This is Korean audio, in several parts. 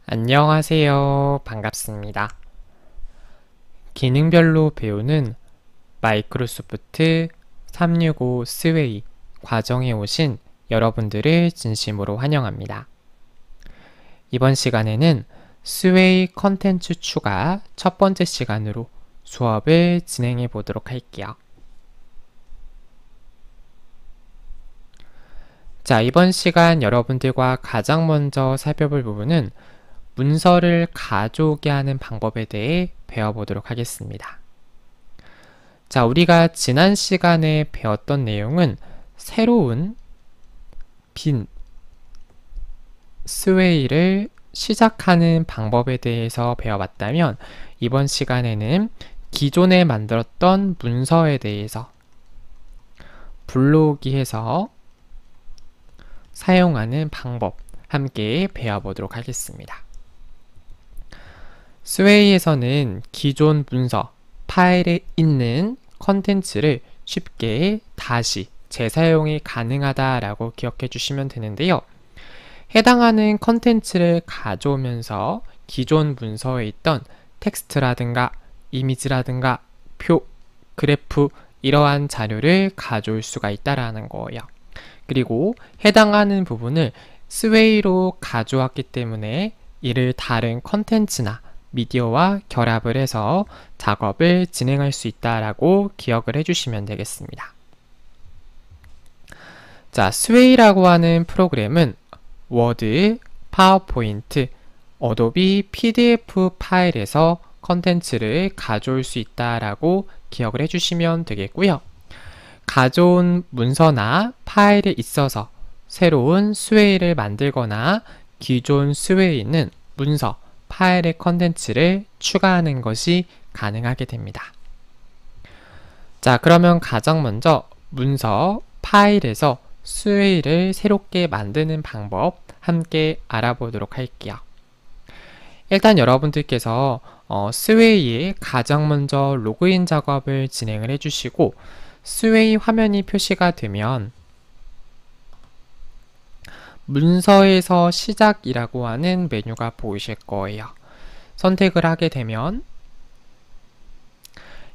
안녕하세요. 반갑습니다. 기능별로 배우는 마이크로소프트 365 스웨이 과정에 오신 여러분들을 진심으로 환영합니다. 이번 시간에는 스웨이 컨텐츠 추가 첫 번째 시간으로 수업을 진행해 보도록 할게요. 자, 이번 시간 여러분들과 가장 먼저 살펴볼 부분은 문서를 가져오게 하는 방법에 대해 배워보도록 하겠습니다. 자, 우리가 지난 시간에 배웠던 내용은 새로운 빈 스웨이를 시작하는 방법에 대해서 배워봤다면 이번 시간에는 기존에 만들었던 문서에 대해서 불러오기 해서 사용하는 방법 함께 배워보도록 하겠습니다. 스웨이에서는 기존 문서, 파일에 있는 컨텐츠를 쉽게 다시 재사용이 가능하다라고 기억해 주시면 되는데요. 해당하는 컨텐츠를 가져오면서 기존 문서에 있던 텍스트라든가 이미지라든가 표, 그래프 이러한 자료를 가져올 수가 있다라는 거예요. 그리고 해당하는 부분을 스웨이로 가져왔기 때문에 이를 다른 컨텐츠나 미디어와 결합을 해서 작업을 진행할 수 있다라고 기억을 해주시면 되겠습니다. 자, 스웨이라고 하는 프로그램은 워드, 파워포인트, 어도비 PDF 파일에서 컨텐츠를 가져올 수 있다라고 기억을 해주시면 되겠고요. 가져온 문서나 파일에 있어서 새로운 스웨이를 만들거나 기존 스웨이는 문서, 파일의 컨텐츠를 추가하는 것이 가능하게 됩니다. 자, 그러면 가장 먼저 문서, 파일에서 스웨이를 새롭게 만드는 방법 함께 알아보도록 할게요. 일단 여러분들께서 스웨이에 가장 먼저 로그인 작업을 진행을 해주시고 스웨이 화면이 표시가 되면 문서에서 시작이라고 하는 메뉴가 보이실 거예요. 선택을 하게 되면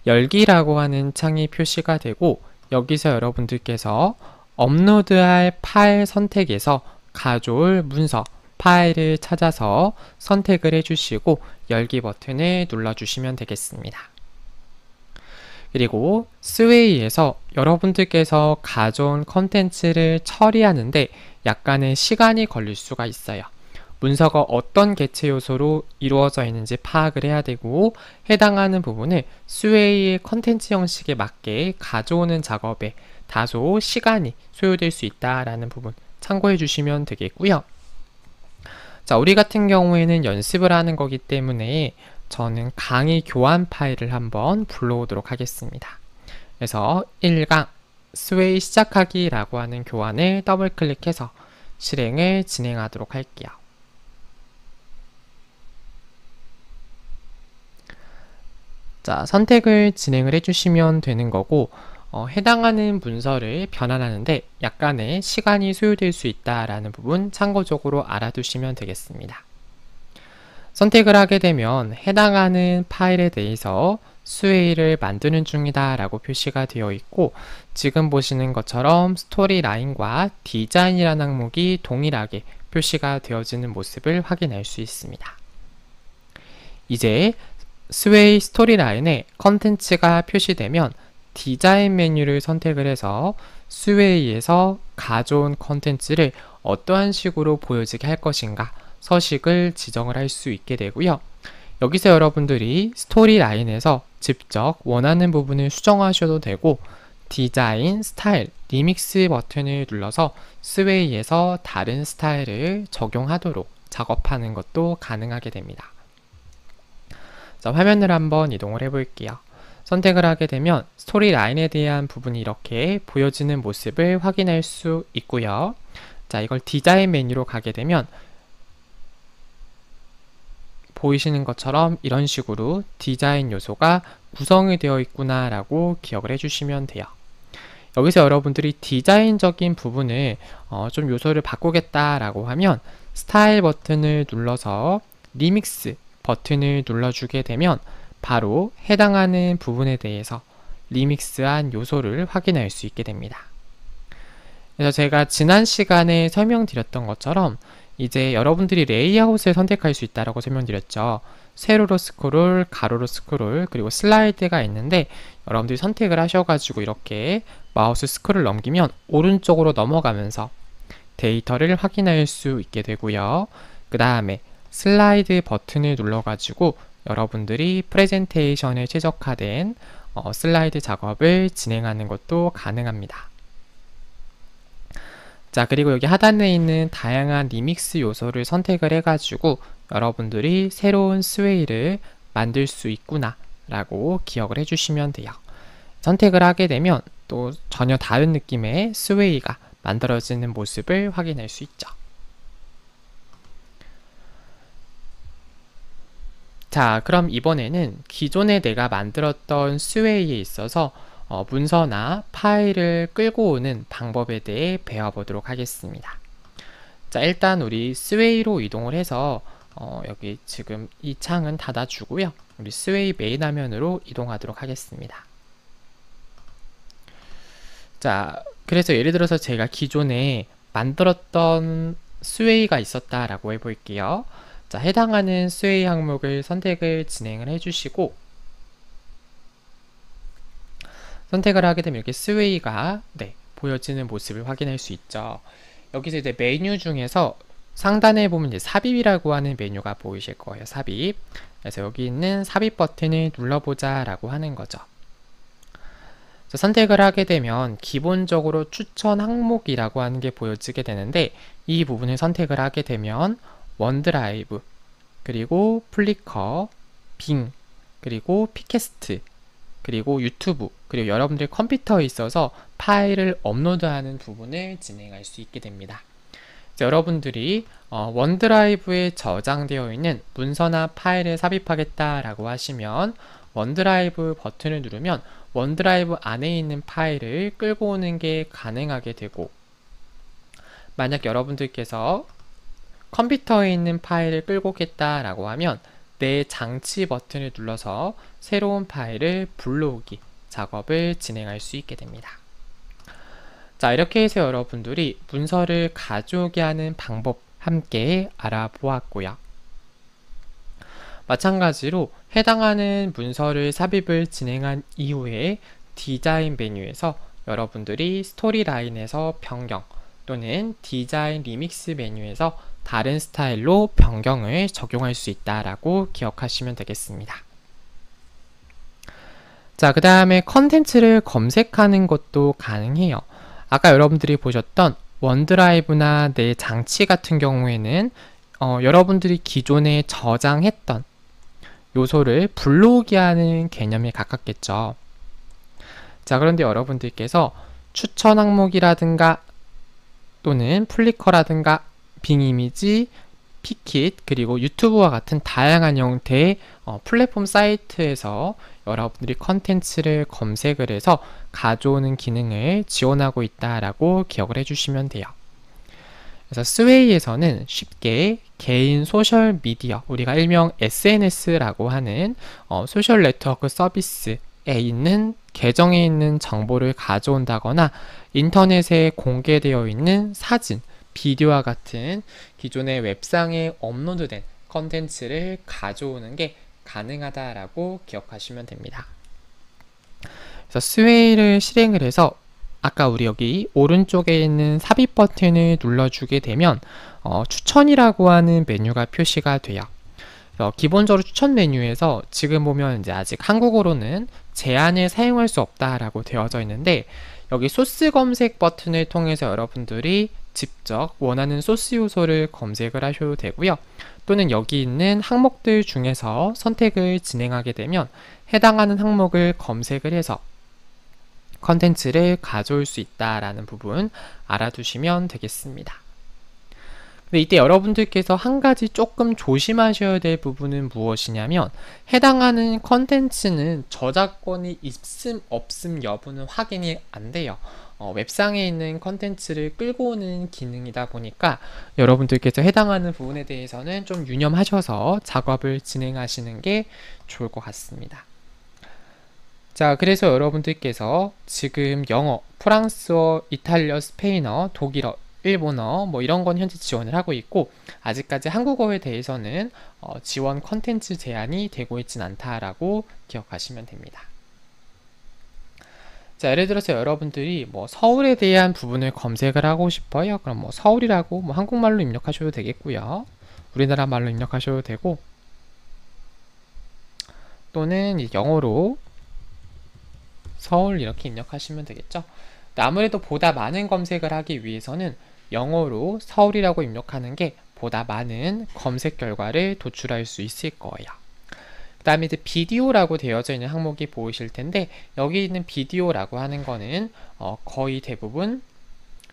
열기라고 하는 창이 표시가 되고 여기서 여러분들께서 업로드할 파일 선택에서 가져올 문서, 파일을 찾아서 선택을 해주시고 열기 버튼을 눌러주시면 되겠습니다. 그리고 스웨이에서 여러분들께서 가져온 컨텐츠를 처리하는데 약간의 시간이 걸릴 수가 있어요. 문서가 어떤 개체 요소로 이루어져 있는지 파악을 해야 되고 해당하는 부분을 스웨이의 컨텐츠 형식에 맞게 가져오는 작업에 다소 시간이 소요될 수 있다라는 부분 참고해 주시면 되겠고요. 자, 우리 같은 경우에는 연습을 하는 거기 때문에 저는 강의 교환 파일을 한번 불러오도록 하겠습니다. 그래서 1강 스웨이 시작하기 라고 하는 교환을 더블 클릭해서 실행을 진행하도록 할게요. 자, 선택을 진행을 해주시면 되는 거고 해당하는 문서를 변환하는데 약간의 시간이 소요될 수 있다라는 부분 참고적으로 알아두시면 되겠습니다. 선택을 하게 되면 해당하는 파일에 대해서 스웨이를 만드는 중이다 라고 표시가 되어 있고 지금 보시는 것처럼 스토리 라인과 디자인이라는 항목이 동일하게 표시가 되어지는 모습을 확인할 수 있습니다. 이제 스웨이 스토리 라인에 컨텐츠가 표시되면 디자인 메뉴를 선택을 해서 스웨이에서 가져온 컨텐츠를 어떠한 식으로 보여지게 할 것인가 서식을 지정을 할 수 있게 되고요. 여기서 여러분들이 스토리 라인에서 직접 원하는 부분을 수정하셔도 되고 디자인, 스타일, 리믹스 버튼을 눌러서 스웨이에서 다른 스타일을 적용하도록 작업하는 것도 가능하게 됩니다. 자, 화면을 한번 이동을 해볼게요. 선택을 하게 되면 스토리 라인에 대한 부분이 이렇게 보여지는 모습을 확인할 수 있고요. 자, 이걸 디자인 메뉴로 가게 되면 보이시는 것처럼 이런 식으로 디자인 요소가 구성이 되어 있구나 라고 기억을 해주시면 돼요. 여기서 여러분들이 디자인적인 부분을 좀 요소를 바꾸겠다 라고 하면 스타일 버튼을 눌러서 리믹스 버튼을 눌러주게 되면 바로 해당하는 부분에 대해서 리믹스한 요소를 확인할 수 있게 됩니다. 그래서 제가 지난 시간에 설명드렸던 것처럼 이제 여러분들이 레이아웃을 선택할 수 있다고 설명드렸죠. 세로로 스크롤, 가로로 스크롤, 그리고 슬라이드가 있는데 여러분들이 선택을 하셔가지고 이렇게 마우스 스크롤을 넘기면 오른쪽으로 넘어가면서 데이터를 확인할 수 있게 되고요. 그 다음에 슬라이드 버튼을 눌러가지고 여러분들이 프레젠테이션에 최적화된 슬라이드 작업을 진행하는 것도 가능합니다. 자, 그리고 여기 하단에 있는 다양한 리믹스 요소를 선택을 해가지고 여러분들이 새로운 스웨이를 만들 수 있구나 라고 기억을 해주시면 돼요. 선택을 하게 되면 또 전혀 다른 느낌의 스웨이가 만들어지는 모습을 확인할 수 있죠. 자, 그럼 이번에는 기존에 내가 만들었던 스웨이에 있어서 문서나 파일을 끌고 오는 방법에 대해 배워보도록 하겠습니다. 자, 일단 우리 스웨이로 이동을 해서 여기 지금 이 창은 닫아주고요. 우리 스웨이 메인 화면으로 이동하도록 하겠습니다. 자, 그래서 예를 들어서 제가 기존에 만들었던 스웨이가 있었다라고 해볼게요. 자, 해당하는 스웨이 항목을 선택을 진행을 해주시고 선택을 하게 되면 이렇게 스웨이가 보여지는 모습을 확인할 수 있죠. 여기서 이제 메뉴 중에서 상단에 보면 이제 삽입이라고 하는 메뉴가 보이실 거예요. 삽입. 그래서 여기 있는 삽입 버튼을 눌러보자 라고 하는 거죠. 선택을 하게 되면 기본적으로 추천 항목이라고 하는 게 보여지게 되는데 이 부분을 선택을 하게 되면 원드라이브, 그리고 플리커, 빙, 그리고 피캐스트, 그리고 유튜브, 그리고 여러분들의 컴퓨터에 있어서 파일을 업로드하는 부분을 진행할 수 있게 됩니다. 여러분들이 원드라이브에 저장되어 있는 문서나 파일을 삽입하겠다라고 하시면 원드라이브 버튼을 누르면 원드라이브 안에 있는 파일을 끌고 오는 게 가능하게 되고, 만약 여러분들께서 컴퓨터에 있는 파일을 끌고 오겠다라고 하면 내 장치 버튼을 눌러서 새로운 파일을 불러오기 작업을 진행할 수 있게 됩니다. 자, 이렇게 해서 여러분들이 문서를 가져오게 하는 방법 함께 알아보았고요. 마찬가지로 해당하는 문서를 삽입을 진행한 이후에 디자인 메뉴에서 여러분들이 스토리라인에서 변경 또는 디자인 리믹스 메뉴에서 다른 스타일로 변경을 적용할 수 있다라고 기억하시면 되겠습니다. 자, 그 다음에 컨텐츠를 검색하는 것도 가능해요. 아까 여러분들이 보셨던 원드라이브나 내 장치 같은 경우에는 여러분들이 기존에 저장했던 요소를 불러오게 하는 개념에 가깝겠죠. 자, 그런데 여러분들께서 추천 항목이라든가 또는 플리커라든가 빙 이미지, 피킷, 그리고 유튜브와 같은 다양한 형태의 플랫폼 사이트에서 여러분들이 컨텐츠를 검색을 해서 가져오는 기능을 지원하고 있다라고 기억을 해주시면 돼요. 그래서 스웨이에서는 쉽게 개인 소셜 미디어, 우리가 일명 SNS라고 하는 소셜 네트워크 서비스에 있는 계정에 있는 정보를 가져온다거나 인터넷에 공개되어 있는 사진, 비디오와 같은 기존의 웹상에 업로드된 컨텐츠를 가져오는 게 가능하다라고 기억하시면 됩니다. 그래서 스웨이를 실행을 해서 아까 우리 여기 오른쪽에 있는 삽입 버튼을 눌러주게 되면 추천이라고 하는 메뉴가 표시가 돼요. 기본적으로 추천 메뉴에서 지금 보면 이제 아직 한국어로는 제한을 사용할 수 없다라고 되어져 있는데 여기 소스 검색 버튼을 통해서 여러분들이 직접 원하는 소스 요소를 검색을 하셔도 되고요. 또는 여기 있는 항목들 중에서 선택을 진행하게 되면 해당하는 항목을 검색을 해서 컨텐츠를 가져올 수 있다라는 부분 알아두시면 되겠습니다. 근데 이때 여러분들께서 한 가지 조금 조심하셔야 될 부분은 무엇이냐면 해당하는 컨텐츠는 저작권이 있음 없음 여부는 확인이 안 돼요. 웹상에 있는 컨텐츠를 끌고 오는 기능이다 보니까 여러분들께서 해당하는 부분에 대해서는 좀 유념하셔서 작업을 진행하시는 게 좋을 것 같습니다. 자, 그래서 여러분들께서 지금 영어, 프랑스어, 이탈리아, 스페인어, 독일어, 일본어 뭐 이런 건 현재 지원을 하고 있고, 아직까지 한국어에 대해서는 지원 컨텐츠 제한이 되고 있진 않다라고 기억하시면 됩니다. 자, 예를 들어서 여러분들이 뭐 서울에 대한 부분을 검색을 하고 싶어요. 그럼 뭐 서울이라고 뭐 한국말로 입력하셔도 되겠고요. 우리나라 말로 입력하셔도 되고, 또는 이제 영어로 서울 이렇게 입력하시면 되겠죠. 아무래도 보다 많은 검색을 하기 위해서는 영어로 서울이라고 입력하는 게 보다 많은 검색 결과를 도출할 수 있을 거예요. 그 다음에 이제 비디오라고 되어져 있는 항목이 보이실 텐데, 여기 있는 비디오라고 하는 거는 거의 대부분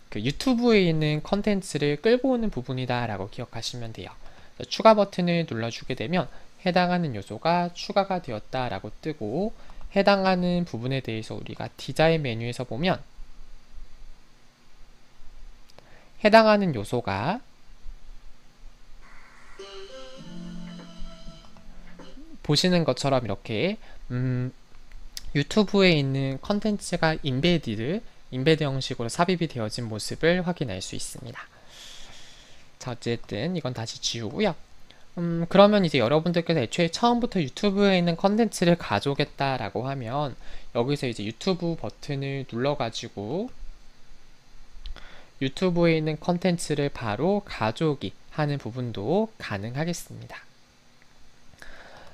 그 유튜브에 있는 컨텐츠를 끌고 오는 부분이다 라고 기억하시면 돼요. 추가 버튼을 눌러주게 되면 해당하는 요소가 추가가 되었다 라고 뜨고, 해당하는 부분에 대해서 우리가 디자인 메뉴에서 보면 해당하는 요소가 보시는 것처럼 이렇게 유튜브에 있는 컨텐츠가 인베드 형식으로 삽입이 되어진 모습을 확인할 수 있습니다. 자, 어쨌든 이건 다시 지우고요. 그러면 이제 여러분들께서 애초에 처음부터 유튜브에 있는 컨텐츠를 가져오겠다라고 하면 여기서 이제 유튜브 버튼을 눌러가지고 유튜브에 있는 컨텐츠를 바로 가져오기 하는 부분도 가능하겠습니다.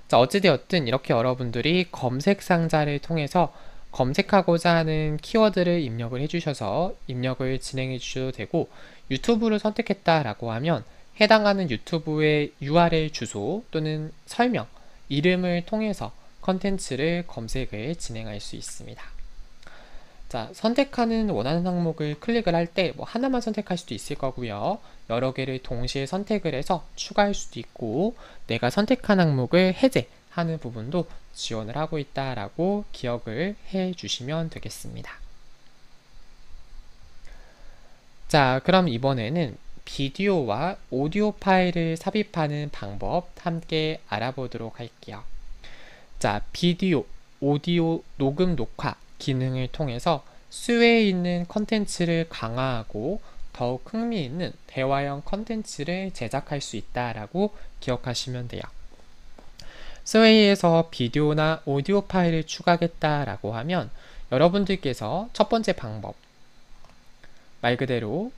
자, 어찌되었든 이렇게 여러분들이 검색 상자를 통해서 검색하고자 하는 키워드를 입력을 해주셔서 입력을 진행해 주셔도 되고, 유튜브를 선택했다라고 하면 해당하는 유튜브의 URL 주소 또는 설명, 이름을 통해서 컨텐츠를 검색을 진행할 수 있습니다. 자, 선택하는 원하는 항목을 클릭을 할 때 뭐 하나만 선택할 수도 있을 거고요. 여러 개를 동시에 선택을 해서 추가할 수도 있고, 내가 선택한 항목을 해제하는 부분도 지원을 하고 있다라고 기억을 해 주시면 되겠습니다. 자, 그럼 이번에는 비디오와 오디오 파일을 삽입하는 방법 함께 알아보도록 할게요. 자, 비디오, 오디오 녹음 녹화 기능을 통해서 수혜에 있는 컨텐츠를 강화하고 더욱 흥미있는 대화형 컨텐츠를 제작할 수 있다라고 기억하시면 돼요. 스웨이에서 비디오나 오디오 파일을 추가하겠다라고 하면 여러분들께서 첫 번째 방법, 말 그대로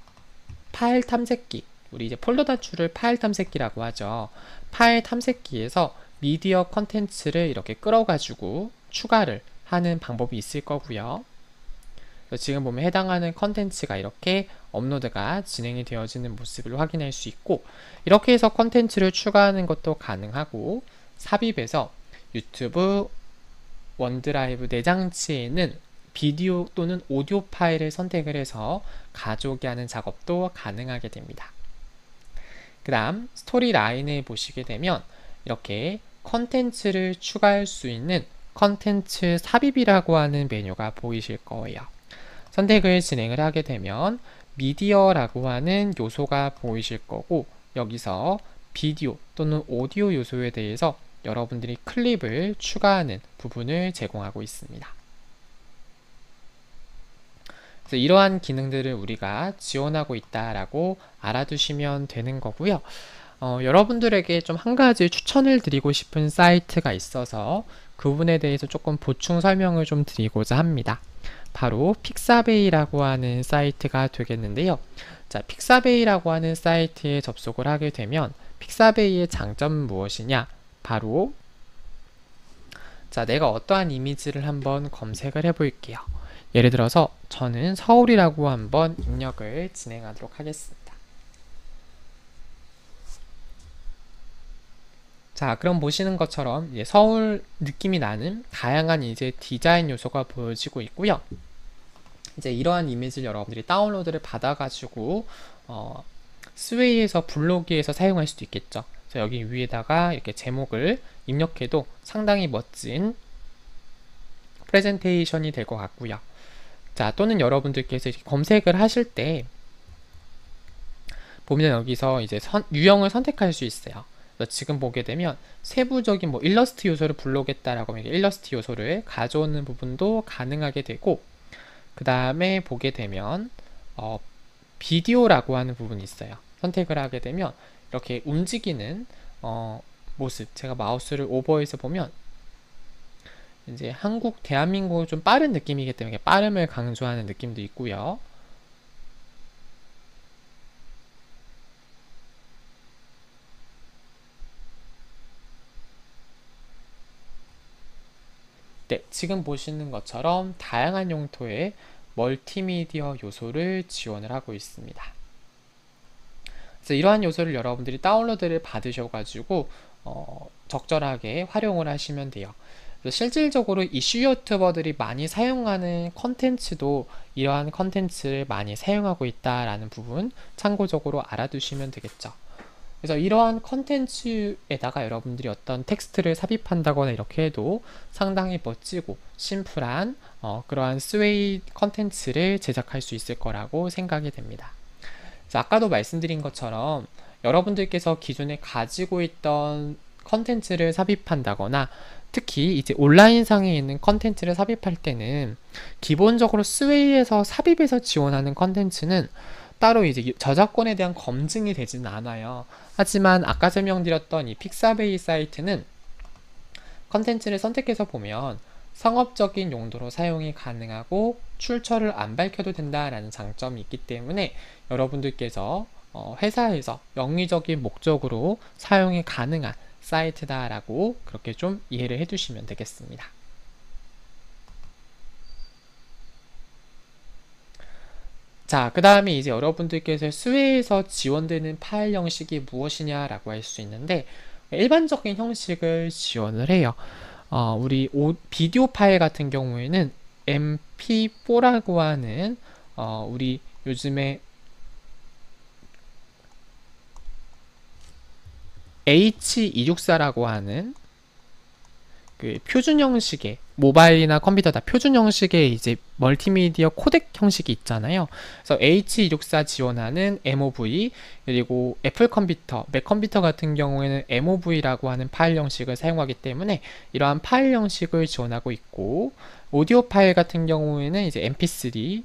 파일 탐색기, 우리 이제 폴더 단추를 파일 탐색기라고 하죠. 파일 탐색기에서 미디어 컨텐츠를 이렇게 끌어가지고 추가를 하는 방법이 있을 거고요. 지금 보면 해당하는 컨텐츠가 이렇게 업로드가 진행이 되어지는 모습을 확인할 수 있고, 이렇게 해서 컨텐츠를 추가하는 것도 가능하고, 삽입해서 유튜브 원드라이브 내장치에 있는 비디오 또는 오디오 파일을 선택을 해서 가져오게 하는 작업도 가능하게 됩니다. 그 다음 스토리 라인을 보시게 되면 이렇게 컨텐츠를 추가할 수 있는 컨텐츠 삽입이라고 하는 메뉴가 보이실 거예요. 선택을 진행을 하게 되면 미디어라고 하는 요소가 보이실 거고, 여기서 비디오 또는 오디오 요소에 대해서 여러분들이 클립을 추가하는 부분을 제공하고 있습니다. 그래서 이러한 기능들을 우리가 지원하고 있다라고 알아두시면 되는 거고요. 여러분들에게 좀 한 가지 추천을 드리고 싶은 사이트가 있어서 그 부분에 대해서 조금 보충 설명을 좀 드리고자 합니다. 바로 픽사베이라고 하는 사이트가 되겠는데요. 자, 픽사베이라고 하는 사이트에 접속을 하게 되면 픽사베이의 장점은 무엇이냐? 바로 자, 내가 어떠한 이미지를 한번 검색을 해 볼게요. 예를 들어서 저는 서울이라고 한번 입력을 진행하도록 하겠습니다. 자, 그럼 보시는 것처럼 이제 서울 느낌이 나는 다양한 이제 디자인 요소가 보여지고 있고요. 이제 이러한 이미지를 여러분들이 다운로드를 받아가지고 스웨이에서 블로그에서 사용할 수도 있겠죠. 그래서 여기 위에다가 이렇게 제목을 입력해도 상당히 멋진 프레젠테이션이 될 것 같고요. 자, 또는 여러분들께서 이렇게 검색을 하실 때 보면 여기서 이제 유형을 선택할 수 있어요. 그래서 지금 보게 되면 세부적인 뭐 일러스트 요소를 불러오겠다라고 하면 일러스트 요소를 가져오는 부분도 가능하게 되고, 그 다음에 보게 되면 비디오라고 하는 부분이 있어요. 선택을 하게 되면 이렇게 움직이는 모습, 제가 마우스를 오버해서 보면 이제 대한민국은 좀 빠른 느낌이기 때문에 빠름을 강조하는 느낌도 있고요. 네, 지금 보시는 것처럼 다양한 용도의 멀티미디어 요소를 지원을 하고 있습니다. 그래서 이러한 요소를 여러분들이 다운로드를 받으셔가지고 적절하게 활용을 하시면 돼요. 그래서 실질적으로 이슈 유튜버들이 많이 사용하는 컨텐츠도 이러한 컨텐츠를 많이 사용하고 있다라는 부분 참고적으로 알아두시면 되겠죠. 그래서 이러한 컨텐츠에다가 여러분들이 어떤 텍스트를 삽입한다거나 이렇게 해도 상당히 멋지고 심플한 그러한 스웨이 컨텐츠를 제작할 수 있을 거라고 생각이 됩니다. 그래서 아까도 말씀드린 것처럼 여러분들께서 기존에 가지고 있던 컨텐츠를 삽입한다거나 특히 이제 온라인상에 있는 컨텐츠를 삽입할 때는 기본적으로 스웨이에서 삽입해서 지원하는 컨텐츠는 따로 이제 저작권에 대한 검증이 되지는 않아요. 하지만 아까 설명드렸던 이 픽사베이 사이트는 컨텐츠를 선택해서 보면 상업적인 용도로 사용이 가능하고 출처를 안 밝혀도 된다라는 장점이 있기 때문에 여러분들께서 회사에서 영리적인 목적으로 사용이 가능한 사이트다라고 그렇게 좀 이해를 해두시면 되겠습니다. 자, 그 다음에 이제 여러분들께서 스웨이에서 지원되는 파일 형식이 무엇이냐라고 할 수 있는데, 일반적인 형식을 지원을 해요. 우리 비디오 파일 같은 경우에는 MP4라고 하는 우리 요즘에 H264라고 하는 그 표준 형식의 모바일이나 컴퓨터 다 표준 형식의 이제 멀티미디어 코덱 형식이 있잖아요. 그래서 H264 지원하는 MOV, 그리고 애플 컴퓨터, 맥 컴퓨터 같은 경우에는 MOV라고 하는 파일 형식을 사용하기 때문에 이러한 파일 형식을 지원하고 있고, 오디오 파일 같은 경우에는 이제 MP3,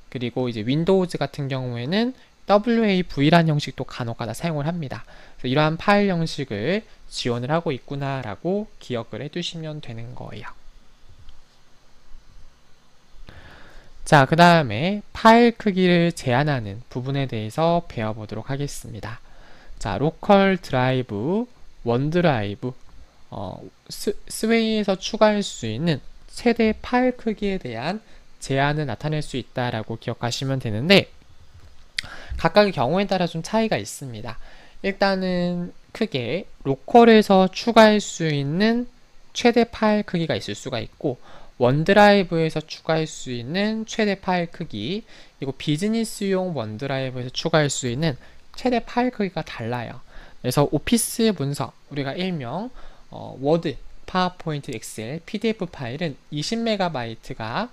그리고 이제 윈도우즈 같은 경우에는 WAV라는 형식도 간혹가다 사용을 합니다. 그래서 이러한 파일 형식을 지원을 하고 있구나라고 기억을 해두시면 되는 거예요. 자, 그 다음에 파일 크기를 제한하는 부분에 대해서 배워보도록 하겠습니다. 자, 로컬 드라이브, 원드라이브, 스웨이에서 추가할 수 있는 최대 파일 크기에 대한 제한을 나타낼 수 있다라고 기억하시면 되는데, 각각의 경우에 따라 좀 차이가 있습니다. 일단은 크게 로컬에서 추가할 수 있는 최대 파일 크기가 있을 수가 있고, 원드라이브에서 추가할 수 있는 최대 파일 크기, 그리고 비즈니스용 원드라이브에서 추가할 수 있는 최대 파일 크기가 달라요. 그래서 오피스 문서, 우리가 일명 워드, 파워포인트, 엑셀, PDF 파일은 20MB가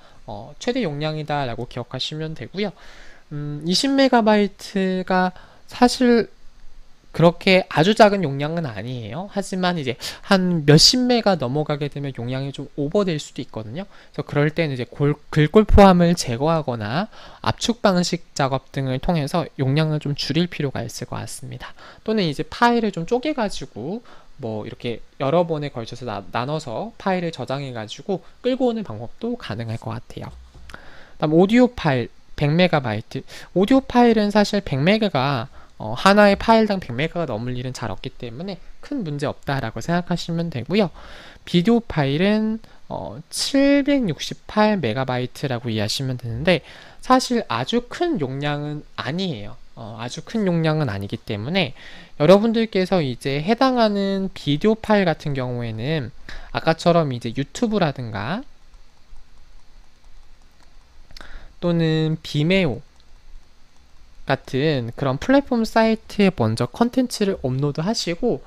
최대 용량이다 라고 기억하시면 되고요. 20MB가 사실 그렇게 아주 작은 용량은 아니에요. 하지만 이제 한 몇십 메가 넘어가게 되면 용량이 좀 오버될 수도 있거든요. 그래서 그럴 때는 이제 글꼴 포함을 제거하거나 압축 방식 작업 등을 통해서 용량을 좀 줄일 필요가 있을 것 같습니다. 또는 이제 파일을 좀 쪼개가지고 뭐 이렇게 여러 번에 걸쳐서 나눠서 파일을 저장해가지고 끌고 오는 방법도 가능할 것 같아요. 다음 오디오 파일 100MB. 오디오 파일은 사실 100MB가 하나의 파일당 100MB가 넘을 일은 잘 없기 때문에 큰 문제 없다라고 생각하시면 되고요. 비디오 파일은 768MB라고 이해하시면 되는데, 사실 아주 큰 용량은 아니에요. 아주 큰 용량은 아니기 때문에 여러분들께서 이제 해당하는 비디오 파일 같은 경우에는 아까처럼 이제 유튜브라든가 또는 비메오 같은 그런 플랫폼 사이트에 먼저 컨텐츠를 업로드 하시고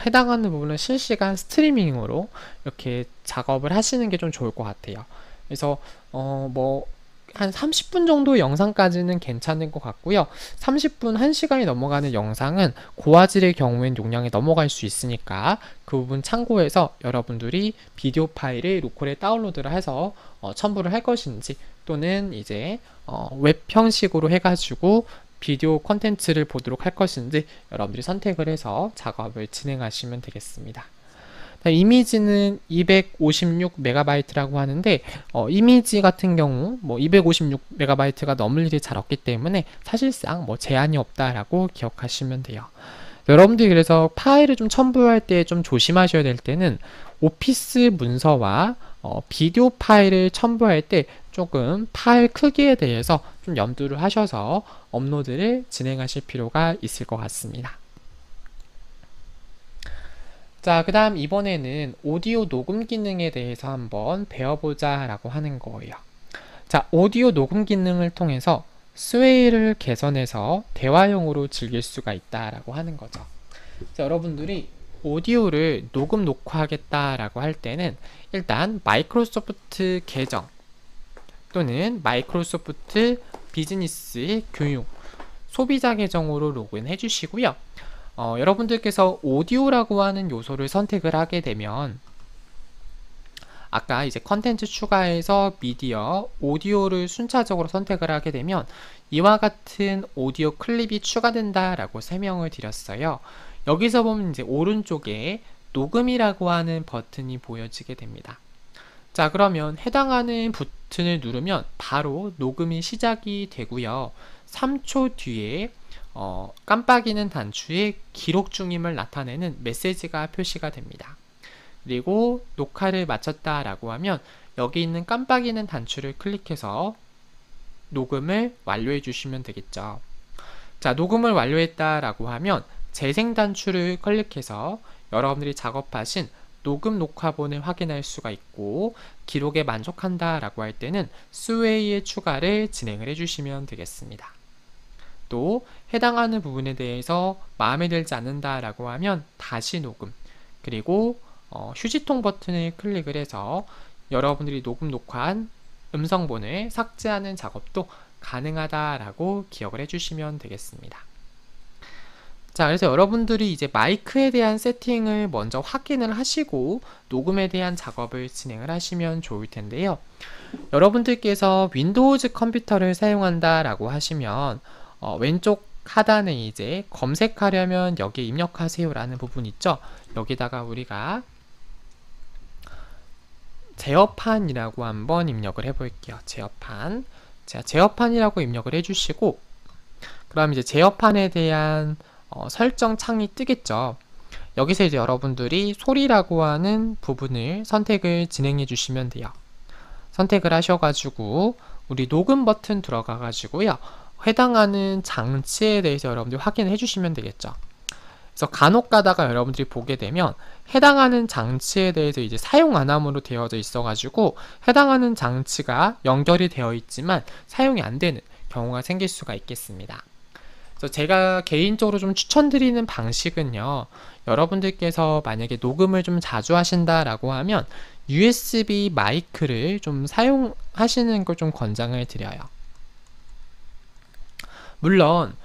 해당하는 부분은 실시간 스트리밍으로 이렇게 작업을 하시는 게 좀 좋을 것 같아요. 그래서 뭐 한 30분 정도 영상까지는 괜찮은 것 같고요. 30분, 1시간이 넘어가는 영상은 고화질의 경우엔 용량이 넘어갈 수 있으니까 그 부분 참고해서 여러분들이 비디오 파일을 로컬에 다운로드를 해서 첨부를 할 것인지, 또는 이제 웹 형식으로 해가지고 비디오 콘텐츠를 보도록 할 것인지 여러분들이 선택을 해서 작업을 진행하시면 되겠습니다. 이미지는 256MB라고 하는데 이미지 같은 경우 256MB가 넘을 일이 잘 없기 때문에 사실상 제한이 없다라고 기억하시면 돼요. 여러분들이 그래서 파일을 좀 첨부할 때 좀 조심하셔야 될 때는 오피스 문서와 비디오 파일을 첨부할 때 조금 파일 크기에 대해서 좀 염두를 하셔서 업로드를 진행하실 필요가 있을 것 같습니다. 자, 그 다음 이번에는 오디오 녹음 기능에 대해서 한번 배워보자 라고 하는 거예요. 자, 오디오 녹음 기능을 통해서 스웨이를 개선해서 대화용으로 즐길 수가 있다라고 하는 거죠. 자, 여러분들이 오디오를 녹음 녹화하겠다라고 할 때는 일단 마이크로소프트 계정 또는 마이크로소프트 비즈니스 교육 소비자 계정으로 로그인해 주시고요. 여러분들께서 오디오라고 하는 요소를 선택을 하게 되면 아까 이제 컨텐츠 추가해서 미디어, 오디오를 순차적으로 선택을 하게 되면 이와 같은 오디오 클립이 추가된다라고 설명을 드렸어요. 여기서 보면 이제 오른쪽에 녹음이라고 하는 버튼이 보여지게 됩니다. 자, 그러면 해당하는 버튼을 누르면 바로 녹음이 시작이 되고요. 3초 뒤에 깜빡이는 단추에 기록 중임을 나타내는 메시지가 표시가 됩니다. 그리고 녹화를 마쳤다라고 하면 여기 있는 깜빡이는 단추를 클릭해서 녹음을 완료해 주시면 되겠죠. 자, 녹음을 완료했다라고 하면 재생 단추를 클릭해서 여러분들이 작업하신 녹음 녹화본을 확인할 수가 있고, 기록에 만족한다라고 할 때는 스웨이의 추가를 진행을 해주시면 되겠습니다. 또 해당하는 부분에 대해서 마음에 들지 않는다라고 하면 다시 녹음, 그리고 휴지통 버튼을 클릭을 해서 여러분들이 녹음 녹화한 음성본을 삭제하는 작업도 가능하다라고 기억을 해주시면 되겠습니다. 자, 그래서 여러분들이 이제 마이크에 대한 세팅을 먼저 확인을 하시고 녹음에 대한 작업을 진행을 하시면 좋을 텐데요. 여러분들께서 윈도우즈 컴퓨터를 사용한다라고 하시면 왼쪽 하단에 이제 검색하려면 여기에 입력하세요 라는 부분 있죠. 여기다가 우리가 제어판이라고 한번 입력을 해 볼게요. 제어판. 자, 제어판이라고 입력을 해 주시고, 그럼 이제 제어판에 대한 설정 창이 뜨겠죠. 여기서 이제 여러분들이 소리라고 하는 부분을 선택을 진행해 주시면 돼요. 선택을 하셔가지고 우리 녹음 버튼 들어가 가지고요, 해당하는 장치에 대해서 여러분들이 확인해 주시면 되겠죠. 그래서 간혹 가다가 여러분들이 보게 되면 해당하는 장치에 대해서 이제 사용 안함으로 되어져 있어 가지고 해당하는 장치가 연결이 되어 있지만 사용이 안 되는 경우가 생길 수가 있겠습니다. 그래서 제가 개인적으로 좀 추천드리는 방식은요, 여러분들께서 만약에 녹음을 좀 자주 하신다라고 하면 USB 마이크를 좀 사용하시는 걸 좀 권장을 드려요. 물론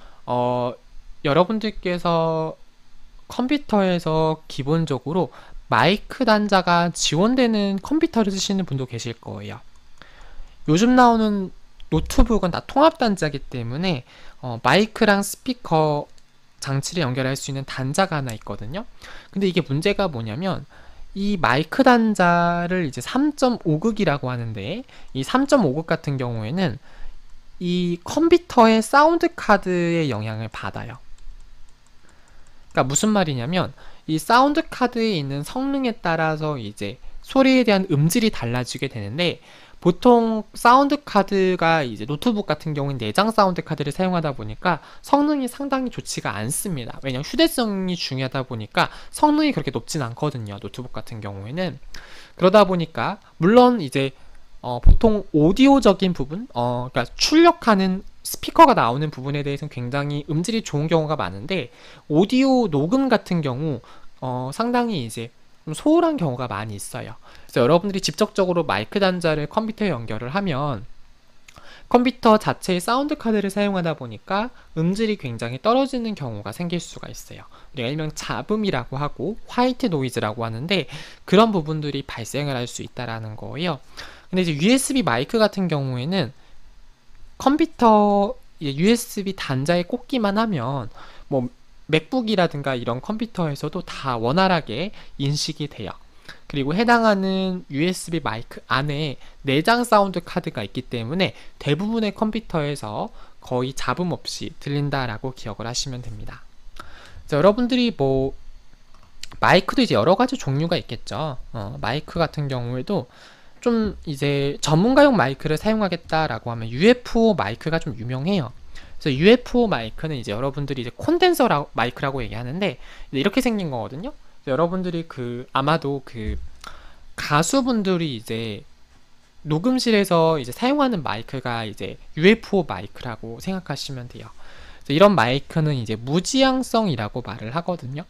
여러분들께서 컴퓨터에서 기본적으로 마이크 단자가 지원되는 컴퓨터를 쓰시는 분도 계실 거예요. 요즘 나오는 노트북은 다 통합 단자이기 때문에 마이크랑 스피커 장치를 연결할 수 있는 단자가 하나 있거든요. 근데 이게 문제가 뭐냐면 이 마이크 단자를 이제 3.5극이라고 하는데, 이 3.5극 같은 경우에는 이 컴퓨터의 사운드 카드의 영향을 받아요. 그러니까 무슨 말이냐면 이 사운드 카드에 있는 성능에 따라서 이제 소리에 대한 음질이 달라지게 되는데, 보통 사운드 카드가 이제 노트북 같은 경우는 내장 사운드 카드를 사용하다 보니까 성능이 상당히 좋지가 않습니다. 왜냐하면 휴대성이 중요하다 보니까 성능이 그렇게 높진 않거든요, 노트북 같은 경우에는. 그러다 보니까 물론 이제 보통 오디오적인 부분, 그러니까 출력하는 스피커가 나오는 부분에 대해서는 굉장히 음질이 좋은 경우가 많은데, 오디오 녹음 같은 경우 상당히 이제 좀 소홀한 경우가 많이 있어요. 그래서 여러분들이 직접적으로 마이크 단자를 컴퓨터에 연결을 하면 컴퓨터 자체의 사운드 카드를 사용하다 보니까 음질이 굉장히 떨어지는 경우가 생길 수가 있어요. 우리가 일명 잡음이라고 하고 화이트 노이즈라고 하는데 그런 부분들이 발생을 할 수 있다라는 거예요. 근데 이제 USB 마이크 같은 경우에는 컴퓨터 USB 단자에 꽂기만 하면 뭐 맥북이라든가 이런 컴퓨터에서도 다 원활하게 인식이 돼요. 그리고 해당하는 USB 마이크 안에 내장 사운드 카드가 있기 때문에 대부분의 컴퓨터에서 거의 잡음 없이 들린다라고 기억을 하시면 됩니다. 여러분들이 뭐 마이크도 이제 여러 가지 종류가 있겠죠. 마이크 같은 경우에도 좀 이제 전문가용 마이크를 사용하겠다라고 하면 UFO 마이크가 좀 유명해요. 그래서 UFO 마이크는 이제 여러분들이 이제 콘덴서 마이크라고 얘기하는데 이렇게 생긴 거거든요. 여러분들이 아마도 가수분들이 이제 녹음실에서 이제 사용하는 마이크가 이제 UFO 마이크라고 생각하시면 돼요. 이런 마이크는 이제 무지향성이라고 말을 하거든요.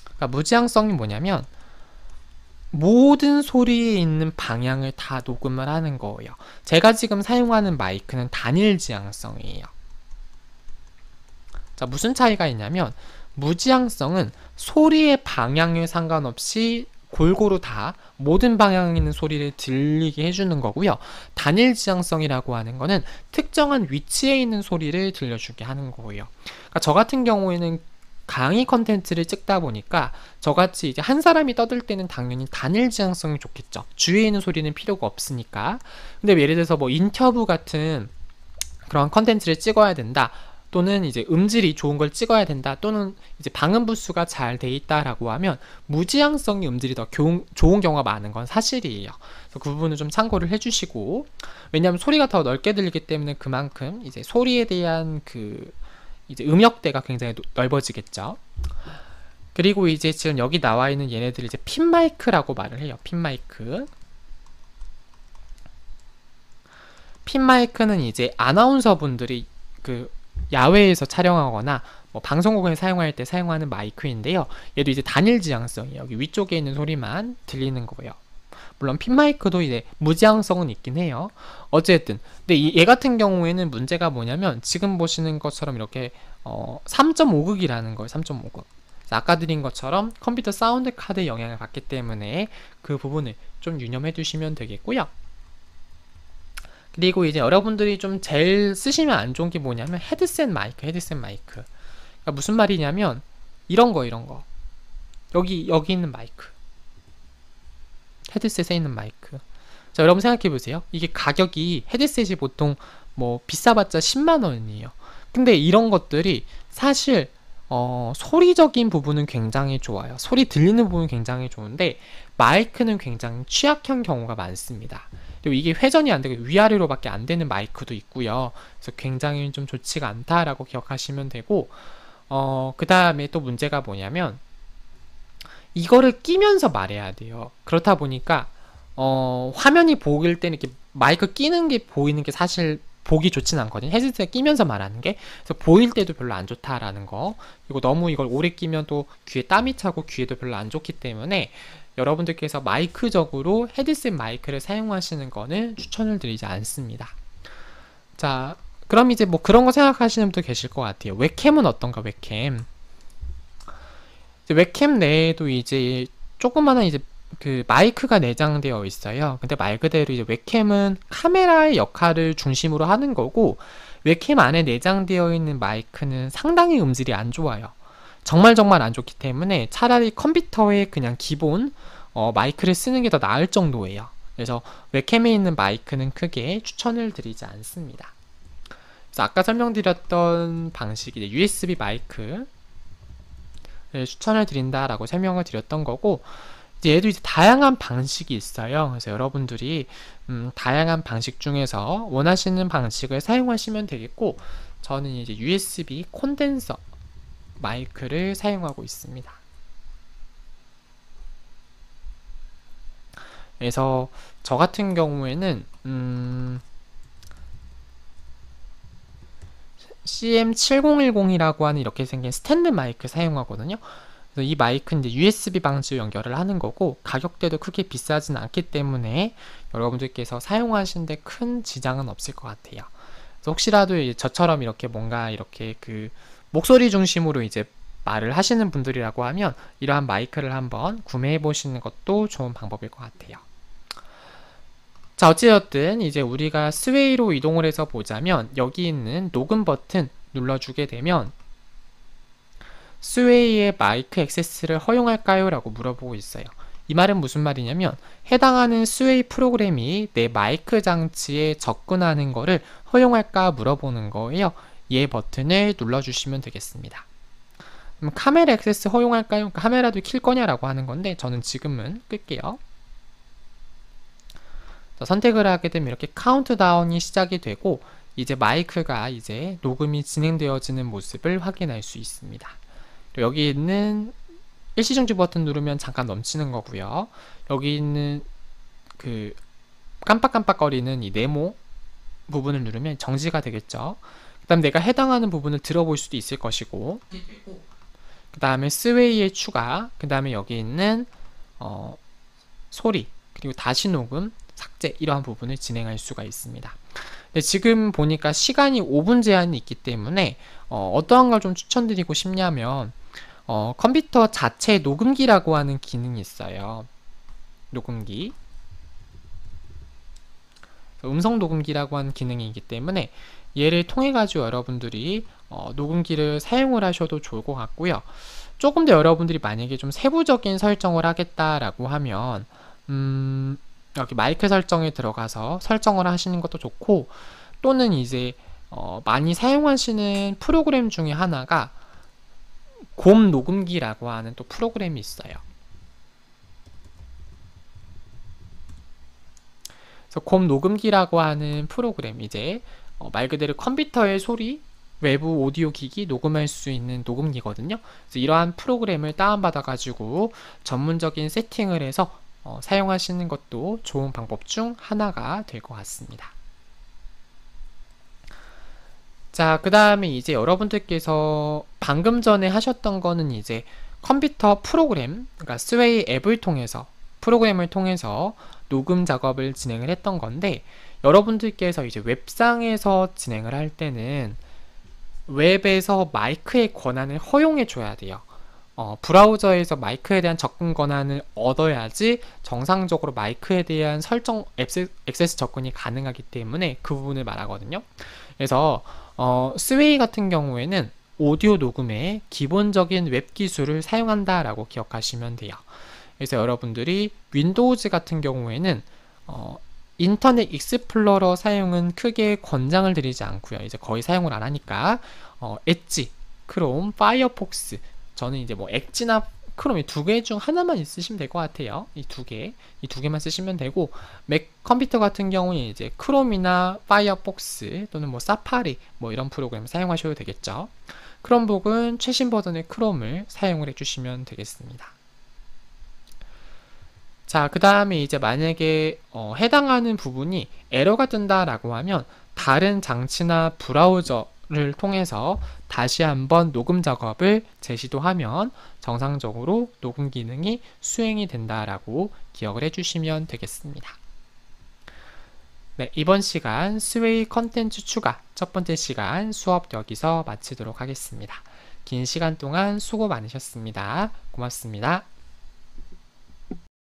그러니까 무지향성이 뭐냐면 모든 소리에 있는 방향을 다 녹음을 하는 거예요. 제가 지금 사용하는 마이크는 단일 지향성이에요. 자, 무슨 차이가 있냐면 무지향성은 소리의 방향에 상관없이 골고루 다 모든 방향에 있는 소리를 들리게 해주는 거고요. 단일 지향성이라고 하는 거는 특정한 위치에 있는 소리를 들려주게 하는 거예요. 그러니까 저 같은 경우에는 강의 컨텐츠를 찍다 보니까 저같이 이제 한 사람이 떠들 때는 당연히 단일 지향성이 좋겠죠. 주위에 있는 소리는 필요가 없으니까. 근데 예를 들어서 뭐 인터뷰 같은 그런 컨텐츠를 찍어야 된다. 또는 이제 음질이 좋은 걸 찍어야 된다. 또는 이제 방음 부수가 잘 돼 있다라고 하면 무지향성이 음질이 더 좋은 경우가 많은 건 사실이에요. 그래서 그 부분을 좀 참고를 해주시고, 왜냐하면 소리가 더 넓게 들리기 때문에 그만큼 이제 소리에 대한 이제 음역대가 굉장히 넓어지겠죠. 그리고 이제 지금 여기 나와 있는 얘네들이 이제 핀 마이크라고 말을 해요. 핀 마이크. 핀 마이크는 이제 아나운서 분들이 야외에서 촬영하거나 뭐 방송국에 사용할 때 사용하는 마이크인데요. 얘도 이제 단일 지향성이에요. 여기 위쪽에 있는 소리만 들리는 거예요. 물론 핀 마이크도 이제 무지향성은 있긴 해요. 어쨌든 근데 얘 같은 경우에는 문제가 뭐냐면 지금 보시는 것처럼 이렇게 3.5극이라는 거예요. 3.5극. 아까 드린 것처럼 컴퓨터 사운드 카드의 영향을 받기 때문에 그 부분을 좀 유념해 두시면 되겠고요. 그리고 이제 여러분들이 좀 제일 쓰시면 안 좋은 게 뭐냐면 헤드셋 마이크. 그러니까 무슨 말이냐면 이런 거. 여기 있는 마이크. 헤드셋에 있는 마이크. 자, 여러분 생각해 보세요. 이게 가격이 헤드셋이 보통 뭐 비싸봤자 10만 원이에요. 근데 이런 것들이 사실 소리적인 부분은 굉장히 좋아요. 소리 들리는 부분은 굉장히 좋은데 마이크는 굉장히 취약한 경우가 많습니다. 그리고 이게 회전이 안 되고 위아래로밖에 안 되는 마이크도 있고요. 그래서 굉장히 좀 좋지가 않다라고 기억하시면 되고, 그 다음에 또 문제가 뭐냐면 이거를 끼면서 말해야 돼요. 그렇다 보니까 화면이 보일 때는 이렇게 마이크 끼는 게 보이는 게 사실 보기 좋진 않거든요. 헤드셋에 끼면서 말하는 게. 그래서 보일 때도 별로 안 좋다라는 거. 그리고 너무 이걸 오래 끼면 또 귀에 땀이 차고 귀에도 별로 안 좋기 때문에 여러분들께서 마이크적으로 헤드셋 마이크를 사용하시는 거는 추천을 드리지 않습니다. 자, 그럼 이제 뭐 그런 거 생각하시는 분도 계실 것 같아요. 웹캠은 어떤가, 웹캠. 웹캠 내에도 이제 조그마한 이제 마이크가 내장되어 있어요. 근데 말 그대로 이제 웹캠은 카메라의 역할을 중심으로 하는 거고, 웹캠 안에 내장되어 있는 마이크는 상당히 음질이 안 좋아요. 정말 안 좋기 때문에 차라리 컴퓨터에 그냥 기본 마이크를 쓰는 게 더 나을 정도예요. 그래서 웹캠에 있는 마이크는 크게 추천을 드리지 않습니다. 그래서 아까 설명드렸던 방식이 이제 USB 마이크를 추천을 드린다라고 설명을 드렸던 거고, 이제 얘도 이제 다양한 방식이 있어요. 그래서 여러분들이 다양한 방식 중에서 원하시는 방식을 사용하시면 되겠고, 저는 이제 USB 콘덴서 마이크를 사용하고 있습니다. 그래서 저 같은 경우에는 CM7010이라고 하는 이렇게 생긴 스탠드 마이크 사용하거든요. 그래서 그래서 이 마이크는 이제 USB 방지로 연결을 하는 거고, 가격대도 크게 비싸진 않기 때문에 여러분들께서 사용하시는데 큰 지장은 없을 것 같아요. 그래서 혹시라도 이제 저처럼 이렇게 뭔가 이렇게 그 목소리 중심으로 이제 말을 하시는 분들이라고 하면 이러한 마이크를 한번 구매해 보시는 것도 좋은 방법일 것 같아요. 자, 어찌되었든 이제 우리가 스웨이로 이동을 해서 보자면 여기 있는 녹음 버튼 눌러주게 되면 스웨이의 마이크 액세스를 허용할까요? 라고 물어보고 있어요. 이 말은 무슨 말이냐면 해당하는 스웨이 프로그램이 내 마이크 장치에 접근하는 거를 허용할까 물어보는 거예요. 이 버튼을 눌러주시면 되겠습니다. 그럼 카메라 액세스 허용할까요? 카메라도 킬 거냐라고 하는 건데 저는 지금은 끌게요. 선택을 하게 되면 이렇게 카운트다운이 시작이 되고 이제 마이크가 이제 녹음이 진행되어지는 모습을 확인할 수 있습니다. 여기 있는 일시정지 버튼 누르면 잠깐 멈추는 거고요. 여기 있는 그 깜빡깜빡거리는 이 네모 부분을 누르면 정지가 되겠죠. 그 다음 내가 해당하는 부분을 들어볼 수도 있을 것이고, 그 다음에 스웨이의 추가, 그 다음에 여기 있는 소리, 그리고 다시 녹음, 삭제, 이러한 부분을 진행할 수가 있습니다. 근데 지금 보니까 시간이 5분 제한이 있기 때문에 어떠한 걸 좀 추천드리고 싶냐면 컴퓨터 자체 녹음기라고 하는 기능이 있어요. 녹음기, 음성 녹음기라고 하는 기능이기 때문에 얘를 통해 가지고 여러분들이 녹음기를 사용을 하셔도 좋을 것 같고요. 조금 더 여러분들이 만약에 좀 세부적인 설정을 하겠다라고 하면 여기 마이크 설정에 들어가서 설정을 하시는 것도 좋고, 또는 이제 많이 사용하시는 프로그램 중에 하나가 곰 녹음기라고 하는 또 프로그램이 있어요. 그래서 곰 녹음기라고 하는 프로그램, 이제 말 그대로 컴퓨터의 소리, 외부 오디오 기기 녹음할 수 있는 녹음기거든요. 그래서 이러한 프로그램을 다운받아 가지고 전문적인 세팅을 해서 사용하시는 것도 좋은 방법 중 하나가 될 것 같습니다. 자, 그 다음에 이제 여러분들께서 방금 전에 하셨던 거는 이제 컴퓨터 프로그램, 그러니까 스웨이 앱을 통해서, 프로그램을 통해서 녹음 작업을 진행을 했던 건데, 여러분들께서 이제 웹상에서 진행을 할 때는 웹에서 마이크의 권한을 허용해 줘야 돼요. 브라우저에서 마이크에 대한 접근 권한을 얻어야지 정상적으로 마이크에 대한 설정, 액세스 접근이 가능하기 때문에 그 부분을 말하거든요. 그래서 스웨이 같은 경우에는 오디오 녹음에 기본적인 웹 기술을 사용한다라고 기억하시면 돼요. 그래서 여러분들이 윈도우즈 같은 경우에는 인터넷 익스플로러 사용은 크게 권장을 드리지 않고요. 이제 거의 사용을 안 하니까 엣지, 크롬, 파이어폭스, 저는 이제 뭐 엣지나 크롬 이 두 개 중 하나만 있으시면 될 것 같아요. 이 두 개만 쓰시면 되고, 맥 컴퓨터 같은 경우는 이제 크롬이나 파이어폭스 또는 뭐 사파리 뭐 이런 프로그램 사용하셔도 되겠죠. 크롬북은 최신 버전의 크롬을 사용을 해주시면 되겠습니다. 자, 그 다음에 이제 만약에 해당하는 부분이 에러가 뜬다라고 하면 다른 장치나 브라우저를 통해서 다시 한번 녹음 작업을 재시도하면 정상적으로 녹음 기능이 수행이 된다라고 기억을 해주시면 되겠습니다. 네, 이번 시간 스웨이 컨텐츠 추가 첫 번째 시간 수업 여기서 마치도록 하겠습니다. 긴 시간 동안 수고 많으셨습니다. 고맙습니다.